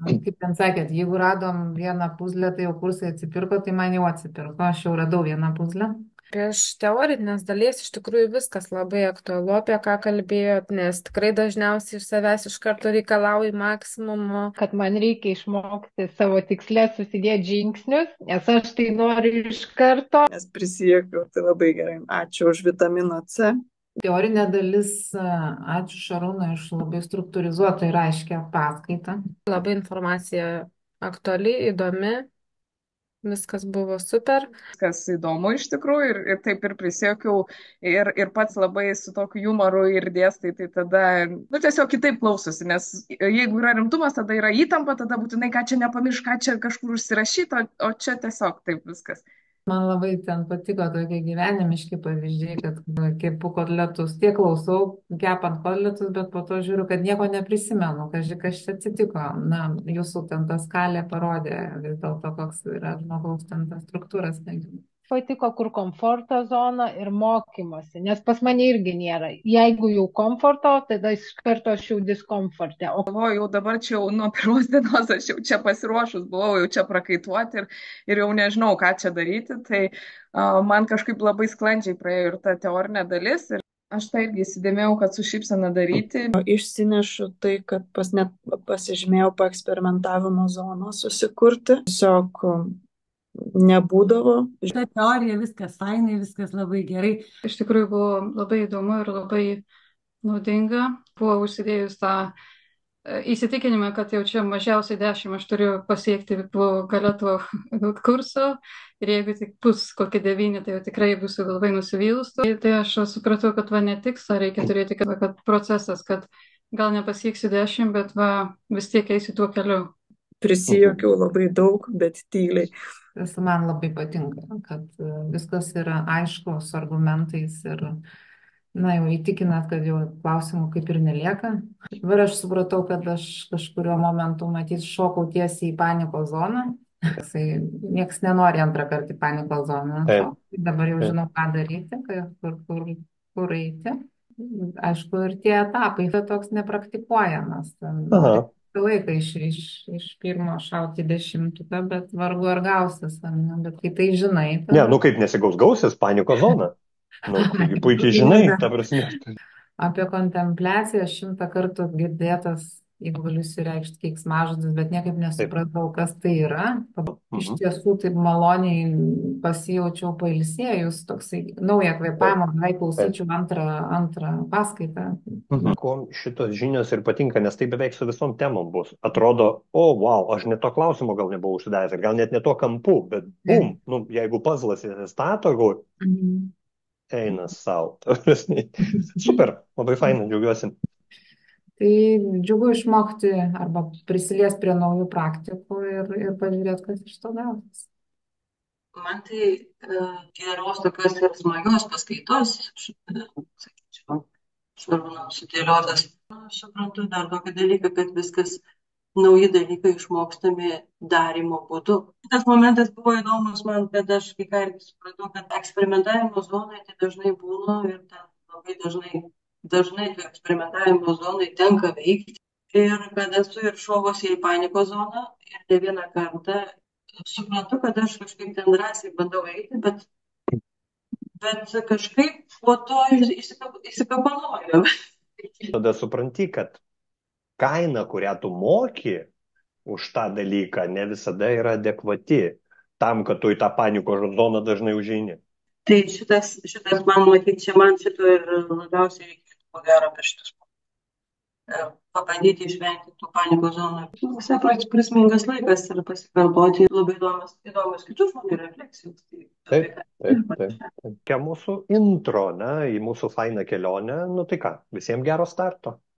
kaip ten sakėt, jeigu radom vieną puzlę, tai jau kursai atsipirko, tai man jau atsipirko. Aš jau radau vieną puzlę. Prieš teorinės dalies iš tikrųjų viskas labai aktualu, apie ką kalbėjot, nes tikrai dažniausiai iš savęs iš karto reikalauji maksimumo. Kad man reikia išmokti savo tikslę susidėti žingsnius, nes aš tai noriu iš karto. Nes prisiekiu, tai labai gerai. Ačiū už vitamino C. Teorinė dalis, ačiū Šarūnai, iš labai struktūrizuotą ir aiškę paskaitą. Labai informacija aktuali, įdomi, viskas buvo super. Kas įdomu iš tikrųjų ir taip ir prisiekiau ir pats labai su tokiu jumoru ir dėstai, tai tada, nu tiesiog kitaip klausosi, nes jeigu yra rimtumas, tada yra įtampa, tada būtinai ką čia nepamiršk, ką čia kažkur užsirašyti, o čia tiesiog taip viskas. Man labai ten patiko tokie gyvenimiški pavyzdžiai, kad kepu kotletus, tiek klausau, kepant kotletus, bet po to žiūriu, kad nieko neprisimenu, kas čia atsitiko. Na, jūsų ten ta skalė parodė vis dėlto, koks yra žmogaus ten ta struktūra smegenų. Patiko, kur komforto zona ir mokymosi, nes pas mane irgi nėra. Jeigu jau komforto, tada iš karto aš jau diskomforte. O Galvoju, jau dabar čia jau nuo pirmos dienos aš jau čia pasiruošus buvau, jau čia prakaituoti ir jau nežinau, ką čia daryti, tai man kažkaip labai sklandžiai praėjo ir ta teorinė dalis. Ir aš tai irgi įsidėmėjau, kad su šypsena daryti. Išsinešu tai, kad net pasižymėjau paeksperimentavimo zoną susikurti. Tiesiog nebūdavo. Ta teorija, viskas fainai, viskas labai gerai. Iš tikrųjų buvo labai įdomu ir labai naudinga. Buvo užsidėjus tą įsitikinimą, kad jau čia mažiausiai 10 aš turiu pasiekti po gale to kurso. Ir jeigu tik bus kokie 9, tai jau tikrai būsiu labai nusivylus. Tai aš supratau, kad va ne tikslą reikia turėti, kad procesas, kad gal nepasieksiu 10, bet va vis tiek eisiu tuo keliu. Prisijokiau labai daug, bet tyliai. Tas man labai patinka, kad viskas yra aišku, su argumentais ir, na, jau įtikinat, kad jau klausimų kaip ir nelieka. Ir aš supratau, kad aš kažkurio momentu, matyt, šokau tiesiai į panikos zoną. Niekas nenori antrą kartą į panikos zoną. Dabar jau žinau, ką daryti, kur eiti. Aišku, ir tie etapai, tai toks nepraktikuojamas. Laiką iš pirmo šauti 10, bet vargu ar gausis, ne? Bet kai tai žinai. Tada... Ne, nu kaip nesigaus, gausis panikos zona. Nu, puikiai žinai, ta prasme. Apie kontempliaciją 100 kartų girdėtas, jeigu galiu išsireikšti, keiksmažodis, bet niekaip nesupratau, kas tai yra. Iš tiesų taip maloniai pasijaučiau pailsėjus, toksai naują kvėpavimą, beveik klausyčiau antrą paskaitą. Ko šitos žinios ir patinka, nes tai beveik su visom temom bus. Atrodo, wow, aš net to klausimo gal nebuvau užsidavęs, gal net ne to kampu, bet bum, nu, jeigu puzzlas įsistato, eina sau. Super, labai fainai, džiaugiuosi. Tai džiugu išmokti arba prisiliesti prie naujų praktikų ir pažiūrėti, kas iš to gausis. Man tai geros tokios ir smagios paskaitos, sakyčiau, Šarūno sudėliotas. Aš suprantu dar tokį dalyką, kad viskas nauji dalykai išmokstami darymo būdu. Tas momentas buvo įdomus man, kad aš kai ką irgi supratau, kad eksperimentavimo zonoje tai dažnai būna ir ten labai dažnai tų eksperimentavimo zonai tenka veikti. Ir kad esu ir šovusi į panikos zoną ir ne vieną kartą suprantu, kad aš kažkaip ten drąsiai bandau eiti, bet kažkaip po to įsikapanoju. Tada supranti, kad kaina, kurią tu moki už tą dalyką, ne visada yra adekvati tam, kad tu į tą panikos zoną dažnai užeini. Tai šitas man matyti, čia man šito ir labiausiai reikėtų, ko gero, per šitus pabandyti išvengti tų panikos zonų. Visai prasmingas laikas ir pasikartoti labai įdomios kitų žmonių refleksijos. Taip. Mūsų intro, į mūsų fainą kelionę, nu tai ką, visiems gero starto.